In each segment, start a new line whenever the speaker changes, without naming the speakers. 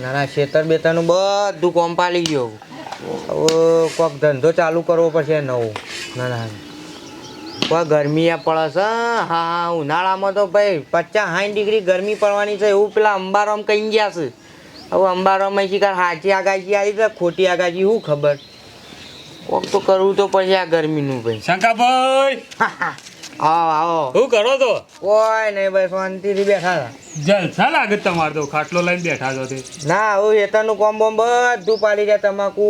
નાના ખેતર બેતરનું બધું કોમ પાલી ગયો. હવે કોઈક ધંધો ચાલુ કરવો પડશે નવો. ના કોઈ ગરમી આ પડે છે. હા ઉનાળામાં તો ભાઈ 50-60 ડિગ્રી ગરમી પડવાની છે એવું પેલા અંબારામ કહી ગયા છે. હવે અંબારામાં શિકાર સાચી આગાહી આવી છે ખોટી આગાહી શું ખબર. કોક તો કરવું તો પડશે આ ગરમીનું ભાઈ.
શંકાભાઈ
આવો આવો.
શું કરો તો?
કોઈ નહીં ભાઈ શાંતિથી બેઠા હતા.
જલસા લાગે તમારે તો ખાટલો લઈને બેઠા છો તે.
ના હવે ખેતરનું કોમ બોમ બધું પાડી ગયા. તમાકુ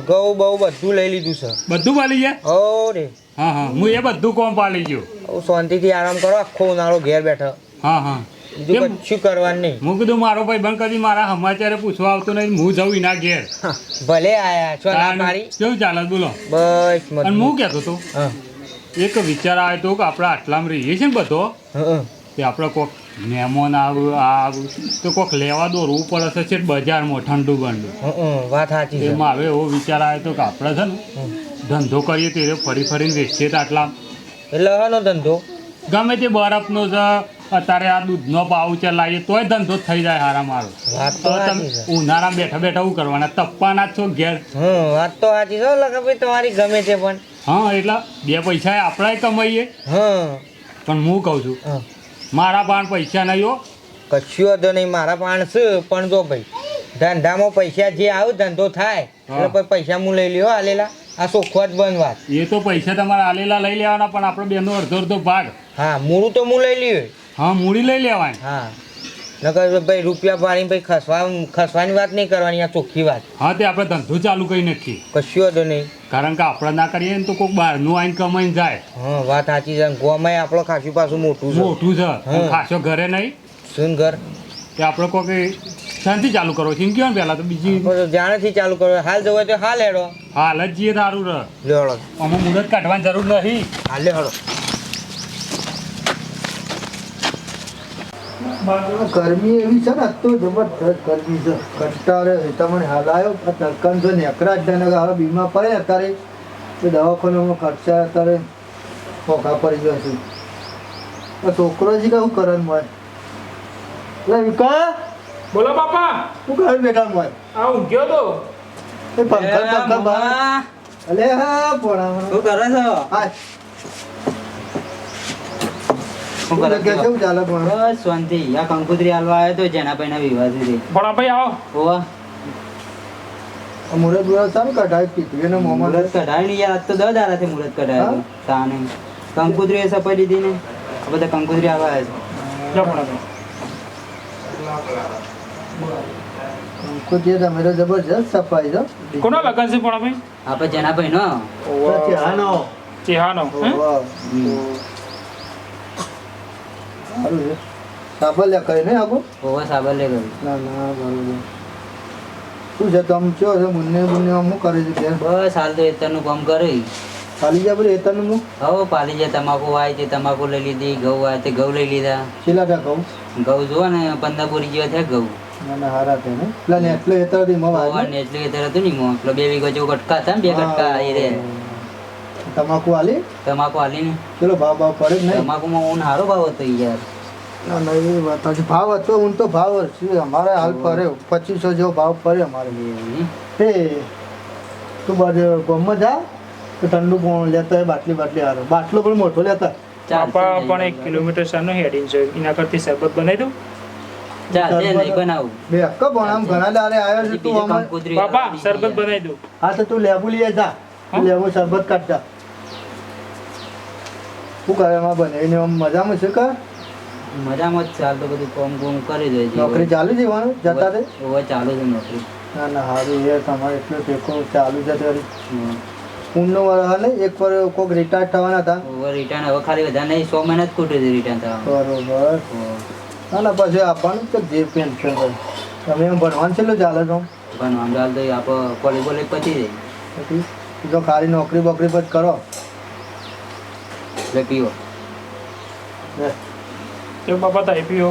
ઘઉં બહુ બધું લઈ લીધું છે.
બધું પાલી ગયા?
હો રે.
હા હા હું એ બધું કોમ પાલી ગયો.
હવે શાંતિથી આરામ કરો. આખો ઉનાળો ઘેર બેઠો.
હા હા
બીજું કશું કરવાનું નહીં.
હું કીધું મારો ભાઈ બંધ કદી મારા સમાચારે પૂછવા આવતો નહીં. હું જઉં એના ઘેર.
ભલે આયા છો ના મારી.
કેવું ચાલે બોલો?
બસ
અને હું કહેતો હતો
હા
એક વિચાર આવ્યો હતો કે આપણે આટલામાં રહીએ છીએ ને બધો કે આપણે કોઈક મહેમાન આવું તો કોઈક લેવા દોરવું પડે છે બજારમાં ઠંડુ બંડુ.
વાત સાચી છે.
એમાં હવે એવો વિચાર આવ્યો હતો કે આપણે છે ને ધંધો કરીએ તો ફરી ફરીને વેચીએ તો આટલા
એટલે હાનો ધંધો
ગમે તે બરફનો છે અત્યારે આ દૂધનો પાઉચ લાવીએ તોય ધંધો થઈ જાય હારા મારો.
વાત તો સાચી છે.
ઉનાળામાં બેઠા બેઠા શું કરવાના તપવાના જ છો ઘેર.
વાત તો સાચી છે લગાભાઈ તમારી ગમે છે પણ.
હા એટલે બે પૈસા આપણે કમાઈએ. પણ હું કહું છું મારા પાસે પૈસા નહીં હો.
કશું વાંધો નહીં મારા પાસે છે પણ જો ભાઈ ધંધામાં પૈસા જે આવે ધંધો થાય એટલે પછી પૈસા હું લઈ લ્યો હાલેલા. આ ચોખ્ખો જ બંધ વાત.
એ તો પૈસા તમારા હાલેલા લઈ લેવાના પણ આપણે બેનો અડધો અડધો ભાગ.
હા મૂળું તો હું લઈ લ્યો.
હા મૂડી લઈ લેવાની.
હા નકર ભાઈ રૂપિયા પાડીને ભાઈ ખસવાની વાત નહીં કરવાની. આ ચોખ્ખી વાત.
હા તે આપણે ધંધો ચાલુ કરી નાખીએ.
કશું વાંધો નહીં.
કારણ કે આપણે ના કરીએ ને તો કોઈક બહારનું આવીને કમાઈને જાય.
હા વાત સાચી છે. ગોમાં આપણો ખાસું પાછું મોટું છે.
મોટું છે ખાસો ઘરે નહીં.
શું ઘર
તે આપણે કોઈ શાંતિ ચાલુ કરો છે એમ કહેવાય પહેલાં તો બીજી
જાણેથી ચાલુ કરો. હાલ જવું હોય તો હાલ હેડો.
હાલ જ જઈએ સારું રહે.
લેવડો
આમાં મુદત કાઢવાની જરૂર નથી.
હાલ લે હળો.
ગરમી એવી છે ને તો જબરદસ્ત ગરમી છે. કંટાળે તમને હાલ આવ્યો તડકાન જો નેકરા જ ને હવે બીમાર પડે અત્યારે તો દવાખાનામાં ખર્ચા અત્યારે મોઘા પડી ગયા છે. છોકરો છે કે શું કરવાનું હોય એટલે વિકા
બોલો બાપા.
શું કરે બેટા હોય
આ ઊંઘ્યો તો.
એ પંખા બહાર અલે હા પોણા
શું કરે છો?
હા
શું કરે છે?
કેવું ચાલે પણ
બસ શાંતિ. આ કંકુતરી હાલવા આવ્યો તો જેના પૈના વિવાદથી.
ભણાભાઈ આવો.
હોવા
મુરત મુરત સારું કઢાય પીતું એને મોમાં
મુહૂર્ત કઢાય ને યાર. આજ તો 10 દાડાથી મુહૂર્ત કઢાય. તાને કંકુતરી સપાઈ દીધી ને આ બધા કંકુતરી હાલવા આવ્યા
લો ભણાભાઈ.
કુતિયા તમે તો જબરજસ્ત સફાઈ છો.
કોનો લગન છે ભણાભાઈ?
છે. આપણે જેના ભાઈ નો
ચેહાનો
ચેહાનો.
સારું છે. સાબલ્યા કરી ને આગો
હોવા સાબર લે ગયું.
ના ના બરોબર. શું છે તમે કયો છે મુન્ને મુન્ને શું કરે છે ત્યાં
બસ હાલ તો એતરનું કામ કરી.
ખાલી જા બોલે એતાનું હું
હવે પાલી જાય તમાકુ વાય તે તમાકુ લઈ લીધી. ઘઉં વાય તે ઘઉં લઈ લીધા.
છેલ્લા ટા કહું
ઘઉં જુઓ ને 15 બોરી જેવા થયા ઘઉં.
ના ના હારા છે ને પેલા ને એટલે એતાથી મવા
હોવા ને એટલું એતર હતું ને મો પેલો 2 વીઘા જેવું કટકા હતા ને 2 કટકા એ રે
તમાકુ આલી
તમાકુ હાલી ને
ચલો ભાવ ભાવ પડે જ નહીં
તમાકુમાં ઊન સારો ભાવ હતો યાર.
ના ના એ વાત સાચી. ભાવ હતો ઊન તો ભાવ છે અમારે હાલ પડે 2500 જેવો ભાવ પડે અમારે. તે તું બાજુ ગમમાં જા તો ઠંડુ પણ લેતા હોય બાટલી બાટલી હારો. બાટલો પણ મોટો લેતા.
બાપા પણ 1 કિલોમીટર સાનો હેડિંગ છે એના કરતી શરબત બનાવી દઉં.
ચાલ દે નહીં બનાવું.
બે અક્કો પણ આમ ઘણા દાડે આવ્યો છે તું આમ
બાપા શરબત બનાવી દઉં.
હા તો તું લેબુ લઈ જા. લેબુ શરબત કાઢતા શું કરે એમાં બનાવીને આમ મજામાં છે કે
મજામાં જ ચાલ તો બધું કામ કામ કરી દે છે.
નોકરી ચાલુ છે વાનું જતા રે
હવે ચાલુ છે નોકરી.
ના ના સારું એ તમારે એટલો ટેકો ચાલુ છે ત્યારે ઊનનો હા નહીં એક વાર કોઈક રિટાયર થવાના હતા.
હવે રિટર્ન હવે ખાલી બધા નહીં 100 મહિના જ ખૂટે છે રિટર્ન થવા.
બરોબર. ના ના પછી આપવાનું તો જે પેન્શન હોય તમે એમ ભણવાનું છેલ્લું ચાલે છો
પણ આમ ચાલ તો આપણે કોલેજ બોલેજ પતી જાય
પછી તો ખાલી નોકરી બોકરી પછી કરો
એટલે પીવો.
તો બાપા તાઈ પીઓ.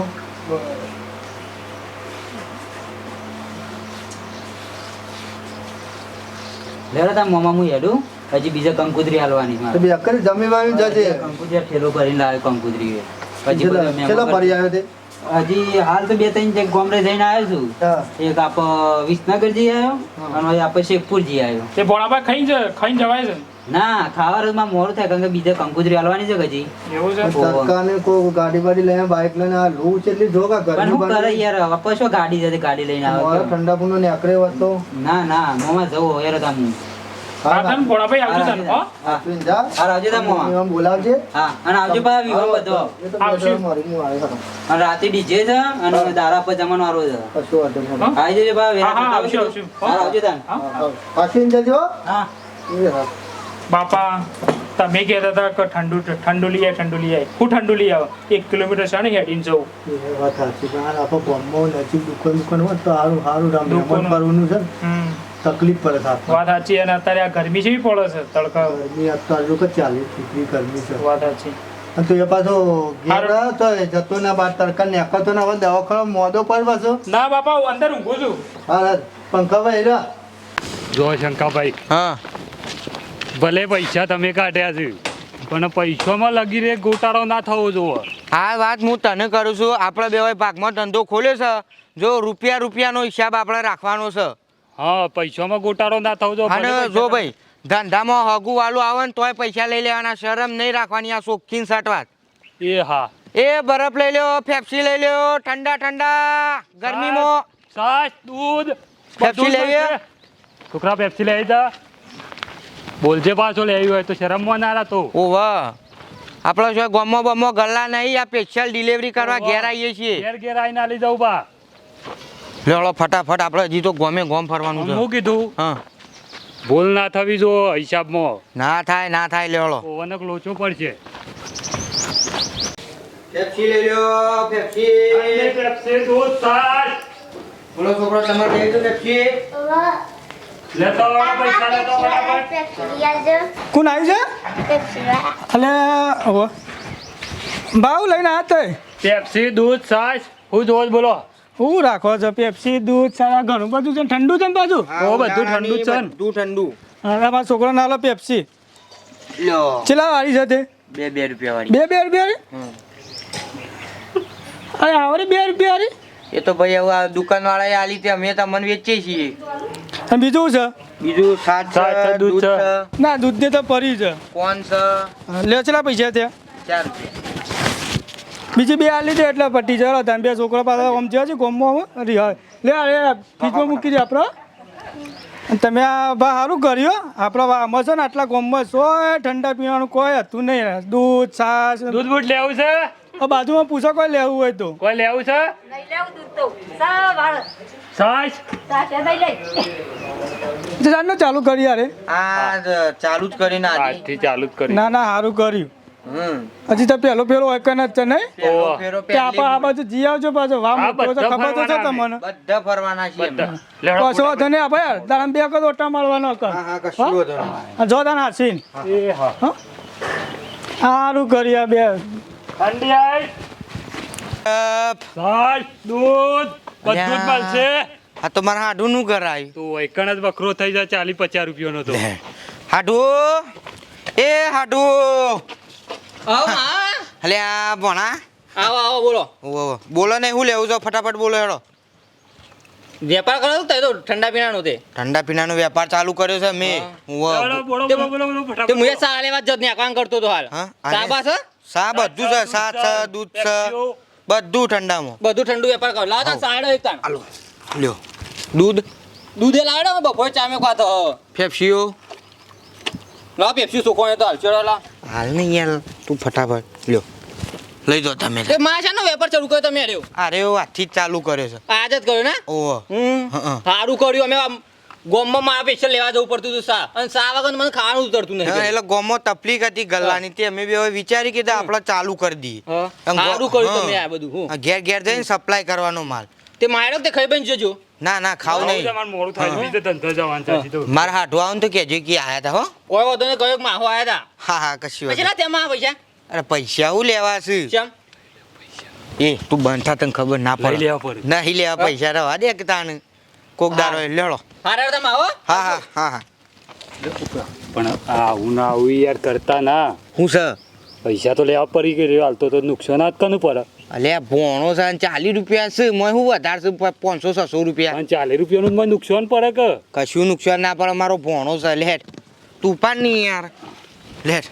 લેવડા તાર મોમાં હું હેડું હજી બીજા કંકુતરી હાલવાની
તો બે અકરે જમી વામી જજે.
કંકુતરી ઠેલો ભરીને લાવે કંકુતરી પછી
ચલો ફરી આવ્યો તે
હજી હાલ તો 2-3 જગ્યા ગામડે જઈને આવ્યો છું.
હા.
એક આપ વિસનગર જઈ આવ્યો અને આપ શેખપુર જઈ આવ્યો.
તે ભોળાભાઈ ખાઈને જવાય છે
ના ખાવામાં મોડું થાય કારણ કે બીજે કંકોત્રી હાલવાની છે હજી.
એવું છે
સરકારને કોઈ ગાડી બાડી લઈને બાઇક લઈને આ લૂ છે એટલી જોગા
પણ
ગરમી
શું કરે
બારી.
યાર આપા શું ગાડી જતી ગાડી લઈને આવે
મારે ઠંડા પૂનો નીકળે હોત તો
ના ના મોમાં જવું યાર તમે
હા તને ભોળાભાઈ આવજો તને હો
આશ્વિન જા.
હાર આવજો તા મોમાં.
એમ બોલાવજે.
હા અને આવજો પા વિવાહ બધો
એ તો
આવશે.
બધા મારી ની વાળી હતો.
અને રાતે ડીજે છે અને દારા પર જમણ વાળો છે.
કશું વાંધો નહીં.
હા?
આવી જજો બા
હા, હા, આવશું, આવશું.
હાર આવજો તા
હા. આશ્વિન જજો.
હા
એ હા.
બાપા તમે કહેતા હતા કે ઠંડુ લઈ આય હું ઠંડુ લઈ આવ 1 કિલોમીટર છે ને હેડીને જવું
એ વાત સાચી. પણ આ આપણે ગામમાં નજીક દુકાન હોય તો સારું સારું રામ
દુકાન.
મહેમાન કરવાનું છે ને
હમ
તકલીફ પડે સાહેબ.
વાત સાચી અને અત્યારે આ ગરમી જેવી પડે છે તડકા
ગરમી અત્યારે જો કે 40 ડિગ્રી ગરમી છે.
વાત સાચી
અને તું એ પાછો ઘેર રહ્યો તો એ જતો ના બાર તડકા નીકળતો ના હવે દવાખાનો મોદો પર પાછો.
ના બાપા હું અંદર ઊંઘું છું
હા પંખા ભાઈ રહ્યા.
જો શંકાભાઈ
હા
ભલે પૈસા તમે કાઢ્યા છે પણ પૈસામાં લગી રે ગોટાળો ના થવો જોવો.
આ વાત હું તને કરું છું. આપણે બે ભાગમાં ધંધો ખોલ્યો છે. જો રૂપિયાનો હિસાબ આપણે રાખવાનો છે.
હા પૈસામાં ગોટાળો ના થવો જોવો.
અને જો ભાઈ ધંધામાં હગું વાળું આવે ને તોય પૈસા લઈ લેવાના. શરમ નહીં રાખવાની. આ શોખીન સાટવાત.
એ હા
એ બરફ લઈ લ્યો, પેપ્સી લઈ લ્યો, ઠંડા ગરમીમાં
છાશ દૂધ
પેપ્સી
બધું જ
લેવી?
મળશે. છોકરા પેપ્સી લઈ જા બોલજે પાછો લેવી હોય તો શરમમાં ના રાતો.
ઓવા આપણે શું ગમો બમો ગલ્લા નહીં. આ સ્પેશિયલ ડિલિવરી કરવા ઘેર આવીએ છીએ.
ઘેર આવીને આલી જાઉં બા.
લેવડો ફટાફટ આપણે હજી તો ગમે ગોમ ફરવાનું છે.
હું કીધું
હા
ભૂલ ના થવી જો હિસાબમાં.
ના થાય લેવડો.
ઓવનક લોચો પડશે.
પેપ્સી લઈ લ્યો, પેપ્સી.
પેપ્સી દૂધ છાશ
બોલો છોકરો તમારે લઈ તો પેપ્સી.
લેતો આવો પૈસા લેતો આવો ફટાફટ.
કોણ આવ્યું છે અલે ઓહો ભાવ લઈને આવ્યા તોય
પેપ્સી દૂધ છાશ હું જોજ બોલો.
હું રાખો છો પેપ્સી દૂધ સારા ઘણું બધું છે ઠંડુ છે ને પાછું
ઓ બધું ઠંડુ જ છે ને.
બધું ઠંડુ.
હવે મારા છોકરો નાલો પેપ્સી
લ્યો
ચેલા વાળી છે તે
2 રૂપિયા વાળી.
2 રૂપિયા
હમ.
અરે આવડે 2 રૂપિયા વાળી
એ તો ભાઈ હવે આ દુકાનવાળાએ આલી તે અમે તમને વેચીએ છીએ.
અને બીજું છે
બીજું સાત
સાત છે,
છે,
દૂધ
દૂધ
છે.
છે,
ના દૂધ દે તો પરી છે
કોણ છે,
લે ચેલા પૈસા ત્યાં
4 રૂપિયા.
બીજી 2 આલી દે એટલે પટી જાય તમે 2 છોકરા પાસે આમ છે ગોમમાં રિહાય લે અરે ફ્રીજમાં મૂકી દે આપણે અને તમે આ બા સારું કર્યું આપણા આમાં છે ને આટલા ગોમમાં સોય ઠંડા પીવાનું કોઈ હતું નહીં દૂધ છાશ
દૂધ બૂધ લેવું છે
બાજુમાં પૂછો કોઈ લેવું હોય તો
કોઈ લેવું છે છાશ
ચાલો ચાલુ કરી યાર
આ ચાલુ જ કરીને આજી.
આજથી ચાલુ જ કરી.
ના ના સારું કર્યું
હમ.
હજી તો પેલો હોય કે નથી નહીં
પહેલો
ઓહો.
ફેરો
કે આપણે આ
પહેલી
બાજુ જી આવજો પાછો વાહ
હા,
મોટો તો
બધા
ખબર તો છે
ફરવાના
તમને
બધા ફરવાના છીએ અમે.
બધા. લેવડો
પાછો વાંધો નહીં આપણે યાર તારા 2 કદ ઓટા મારવાનો કર
હા કશું વાંધો નહીં.
જો તાને હાસીન
એ હા
સારું કર્યા બે
ઠંડી આઈ છાશ દૂધ બધું જ મળશે.
આ તો મારા હાડું નું કરાય.
તો એકણ જ બકરો થઈ જાય 40-50 રૂપિયાનો તો.
હાડું એ હાડું
આવો હા
અલે આ ભણા
આવો બોલો
ઓહો. બોલો ને હું લેવું છો ફટાફટ બોલો હેડો.
વેપાર કરો તો તો ઠંડા પીણાનો તે
ઠંડા પીણાનો વેપાર ચાલુ કર્યો છે મેં.
લેવડો, બોલો બોલો બોલો બોલો
તે
ફટાફટ.
મુએ સા લેવા જત નેકાણ કરતો તો હાલ
હા?
સાબા છે
સા બધું છે. સાત છે, દૂધ છે, બધું ઠંડામાં.
બધું ઠંડુ વેપાર કરો લાવ તા સાડો એક તાણ
હાલો લ્યો દૂધ,
દૂધે લાવડો બપોર ચામે ખાતો
ફેફસીઓ
લાવ પેપ્સી સુકોને તો હાલ ચડો લાવ
હાલ નહીં યાર તું ફટાફટ લ્યો લઈ જાઓ તમે.
તે માં છે ને વેપાર ચાલુ કર્યો તમે રહ્યો
અરે ઓ આજથી જ ચાલુ કર્યો છે.
આજ જ કર્યો ને
ઓહો.
હમ
હં.
સારું કર્યું અમે આમ ગોમમાં મારા પેશન્ટ લેવા જવું પડતું હતું સા અને સા વગર મને ખાવાનું ઉતરતું
હા,
નહીં
એટલે ગોમો તકલીફ હતી ગલ્લાની તે અમે બી હવે વિચારી કે આપણે ચાલુ કરી દઈએ.
હા.
આમ
સારું
ગો-
કર્યું
હા.
તમે આ બધું હું
હા, ઘેર ઘેર જઈને સપ્લાય કરવાનો માલ.
તે માર્યો તે ખાઈ બન જજો
ના ના ખાવ
આવું
નહીં.
તમારે મોડું થાય છે, બીજે ધંધો જવાનું છે હજી તો.
મારા હાટવા આવું ને તો કહેજો કે આયા હતા હો.
કોઈ વાંધો નહીં કયો માહો આયા
હા હા કશી
હતા પછી
વાત
ના તેમાં પૈસા
અરે પૈસા હું લેવા છે
ચમ
એ તું બંધા તને ખબર ના
લઈ
પડે.
લેવા પડે.
નહીં લેવા પૈસા રવા દે કે તાને કોક દારો લેડો.
હારે તમે આવો
હા હા હા હા
પણ આવું ના આવું યાર કરતા ના
હું છે
પૈસા તો લેવા પડી ગયો હાલતો તો નુકસાન જ કનું પડે
અલ્યા ભોણો છે 40 રૂપિયા છે મેં શું વધારે છે 500-600 રૂપિયા
પણ 40 રૂપિયાનું મને નુકસાન પડે કે
કશું નુકસાન ના પડે મારો ભોણો છે લેટ તુફાન નહીં યાર લેટ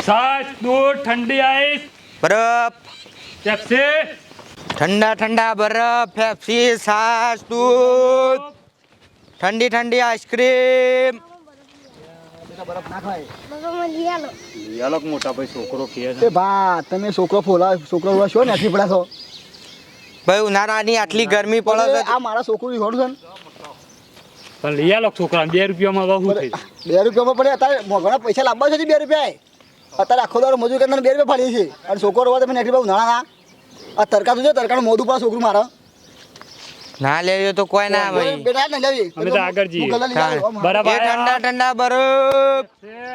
છાશ દૂધ ઠંડી આઈસ
બરફ
પેપ્સી
ઠંડા બરફ પેપ્સી છાશ દૂધ ઠંડી આઈસ્ક્રીમ
મોટા ભાઈ છોકરો કહે
એ બા તમે છોકરો ફોલા છો ને આટલી પડા છો
ભાઈ ઉનાળાની આટલી ગરમી પડે છે
આ મારા છોકરું હોડ છે ને
પણ લઈ આલો છોકરા 2 રૂપિયામાં શું થઈ
2 રૂપિયામાં પડે અત્યારે ઘણા પૈસા લાવવા છે 2 રૂપિયા અત્યારે આખો દાડો મજૂર કરીને 2 રૂપિયા ફાડીએ છે અને છોકરો રોવા તમે એટલી બહુ નાના આ તરકા તો તરકાનું મોઢું પણ છોકરું મારા
ના લેજો તો કોઈ ના ભાઈ
બેટા ને લેવી
અમે તો આગળ જઈએ.
એ
બરાબર
ઠંડા બરફ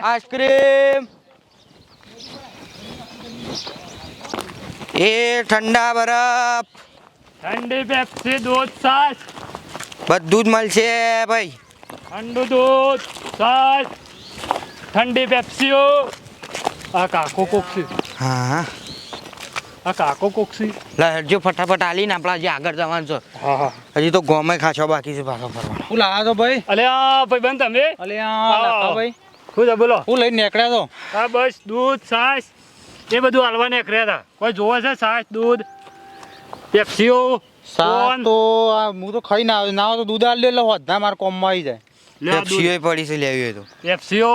આઈસ્ક્રીમ એ ઠંડા બરફ
ઠંડી પેપ્સી દૂધ છાશ
બધું જ મળશે ભાઈ
ઠંડુ દૂધ છાશ ઠંડી પેપ્સીઓ આ કાકો કોકસી
હા
આ કાકો કોકસી
લહેરજો ફટાફટ આલીને આપણા જે આગળ જવાનું છે
હા
હજી તો ગોમે ખાચો બાકી છે પાછો ફરવાનો
હું લાવ્યા તો ભાઈ
અલે આ ભાઈ બંધ તમે
ભાઈ
શું છે બોલો
હું લઈને નીકળ્યા તો
હા બસ દૂધ છાશ એ બધું હાલવા નીકળ્યા હતા કોઈ જોવે છે છાશ દૂધ પેપ્સીઓ
સાત તો હું તો ખાઈ ના આવ્યો ના હોય તો દૂધ આલી દે એટલે વધા મારા કોમમાં આવી જાય
પેપ્સીઓ પડી છે લેવી હોય તો
પેપ્સીઓ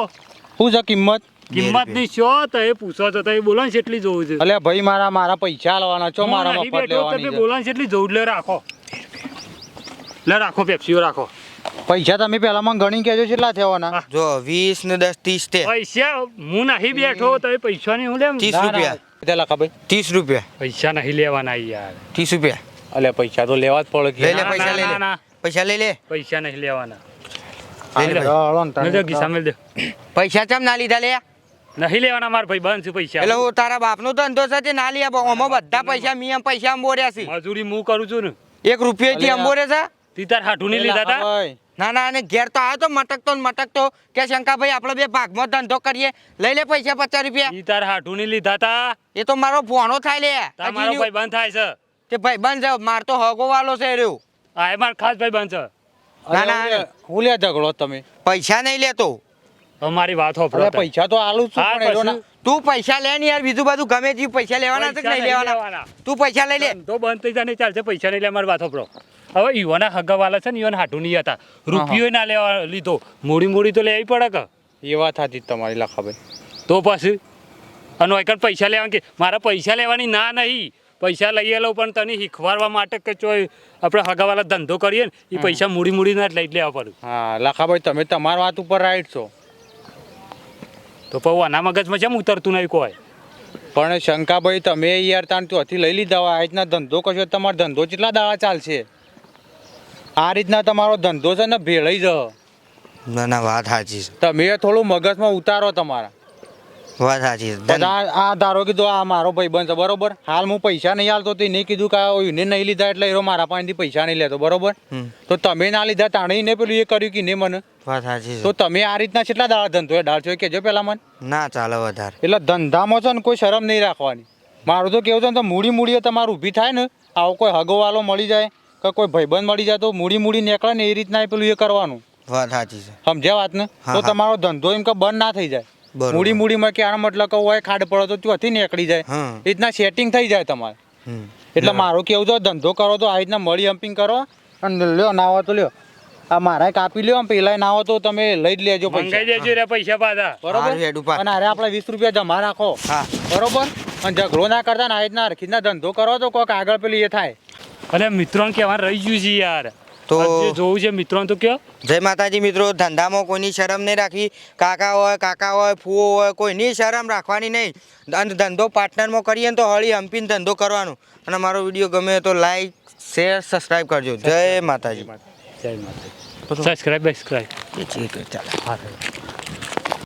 શું છે કિંમત
કિંમત ની શું તો એ પૂછો તો એ બોલો ને કેટલી જોવું છે
અલ્યા ભાઈ મારા પૈસા લેવાના છો મારા મફત લેવાની છે
બોલો ને કેટલી જોવું લે રાખો લે રાખો પેપ્સીઓ રાખો
પૈસા તમે પેલા મને ગણી કેજો કેટલા થવાના
જો 20 ને 10 30 તે
પૈસા હું નહીં બેઠો તો એ પૈસા નહીં હું લેમ
30 રૂપિયા
તે લખા ભાઈ
30 રૂપિયા
પૈસા નહીં લેવાના યાર
30 રૂપિયા
અલ્યા પૈસા તો લેવા જ પડે
લઈ લે
ના,
પૈસા લઈ
ના,
લે
ના.
પૈસા લઈ લે
પૈસા નહીં લેવાના
લઈ લે ભાઈ.
મેં તો ગીસા મેલ દે
પૈસા ચમ ના લીધા લે
નહીં લેવાના મારા ભાઈ બંધ છે પૈસા
એટલે હું તારા બાપનો ધંધો છે તે ના લી આપો ઓમાં બધા પૈસા મી પૈસા અંબોર્યા છે
મજૂરી હું કરું છું ને
1 રૂપિયા થી અંબોરે છે
તી તાર હાટું નહીં લીધા તા
ના અને ઘેર તો આવ્યો તો મટકતો કે શંકાભાઈ આપણે બે ભાગમાં ધંધો કરીએ લઈ લે પૈસા 50 રૂપિયા
તી તાર હાટું નહીં લીધા તા
એ તો મારો ભોણો થાય લે
તાર મારો ભાઈ બંધ થાય છે
તે ભાઈ બંધ જાવ માર તો હગો વાલો છે રહ્યો
આ એ માર ખાસ ભાઈ બંધ છે
ના
હું લે ઝઘડો તમે
પૈસા નહીં લેતો
અમારી વાત હોપડો
અલ્યા પૈસા તો આલું જ છું
હા,
પણ એનો ના
પછી?
તું પૈસા લે ને યાર બીજું બધું ગમે તે પૈસા લેવાના છે કે નહીં લેવાના તું પૈસા લઈ લે
તો બંધ થઈ જાય ને ચાલશે પૈસા નહીં લે અમારી વાત હોપડો હવે ઈવાના હગાવાલા છે ને ઈવાના હાટું નહીં હતા રૂપિયો ના લેવા લીધો મૂડી તો લેવી પડે કે
એ વાત હતી તમારી લખાભાઈ
તો પછી અને એકર પૈસા લેવા કે મારા પૈસા લેવાની ના નહીં પૈસા લઈ લો પણ તને શીખવાડવા માટે કે ચોય આપણે હગાવાલા ધંધો કરીએ ને એ પૈસા મૂડી ના જ લઈ જ લેવા પડે
હા લખાભાઈ તમે તમારી વાત ઉપર રાઈટ છો
તો પૌ આના મગજમાં કેમ ઉતરતું નહીં કોઈ
પણ શંકાભાઈ તમે યાર તાણ ત્યાંથી લઈ લીધા હોય આ રીતના ધંધો કરશો તમારો ધંધો કેટલા દાડા ચાલશે આ રીતના તમારો ધંધો છે ને ભેળાઈ જ
ના વાત સાચી છે
તમે થોડું મગજમાં ઉતારો તમારા
વાત સાચી છે
બધા આ ધારો કીધું આ મારો ભાઈ બનશે બરોબર હાલ હું પૈસા નહીં હાલતો તો એને કીધું કે એને નહીં લીધા એટલે એ મારા પાસેથી પૈસા નહીં લેતો બરોબર તો તમે ના લીધા તાણે ને પેલું એ કર્યું કે નહીં મને
વાત સાચી
તો
છે
તમે આ રીતના કેટલા દાડા ધંધો એ ડાળ છો એ કહેજો પેલા મને
ના ચાલે વધારે
એટલે ધંધામાં છે ને કોઈ શરમ નહીં રાખવાની મારું તો કેવું છે ને તો મૂડી તમારું ઊભી થાય ને આવો કોઈ હગોવાલો મળી જાય કે કોઈ ભાઈબંધ મળી જાય તો મૂડી નીકળે ને એ રીતના એ પેલું એ કરવાનું
વાત સાચી છે
સમજ્યા વાત ને
હા,
તો
હા.
તમારો ધંધો એમ કે બંધ ના થઈ જાય
બરોબર.
મૂડીમાં કે આનો મતલબ કે હોય ખાડ પડો તો ત્યાંથી નીકળી જાય
હા.
એ રીતના સેટિંગ થઈ જાય તમારે
હમ.
એટલે મારું કેવું છે ધંધો કરો તો આ રીતના મળી હમ્પિંગ કરો અને લ્યો ના હોય તો લ્યો આ મારા કાપી લ્યો પેલા ના હોય તો તમે લઈ જ લેજો
મંગાઈ
પૈસા
દેજો રે પૈસા પાછા
બરોબર
હારું, હેડ ઉપર.
અને અરે આપણે 20 રૂપિયા જમા રાખો
હા
બરોબર અને ઝઘડો ના કરતા ને આ રીતના હરખીના ધંધો કરો તો કોઈક આગળ પેલી એ થાય
અને મિત્રોને કહેવાનું રહી ગયું છે યાર
તો
જે જોવું છે મિત્રોને તો કયો
જય માતાજી મિત્રો ધંધામાં કોઈની શરમ નહીં રાખવી કાકા હોય ફૂવો હોય કોઈની શરમ રાખવાની નહીં અને ધંધો પાર્ટનરમાં કરીએ ને તો હળી હંપીને ધંધો કરવાનો અને મારો વિડીયો ગમે તો લાઈક શેર સબસ્ક્રાઈબ કરજો જય માતાજી
જય માતા સબસ્ક્રાઇબ
ચાલો
હા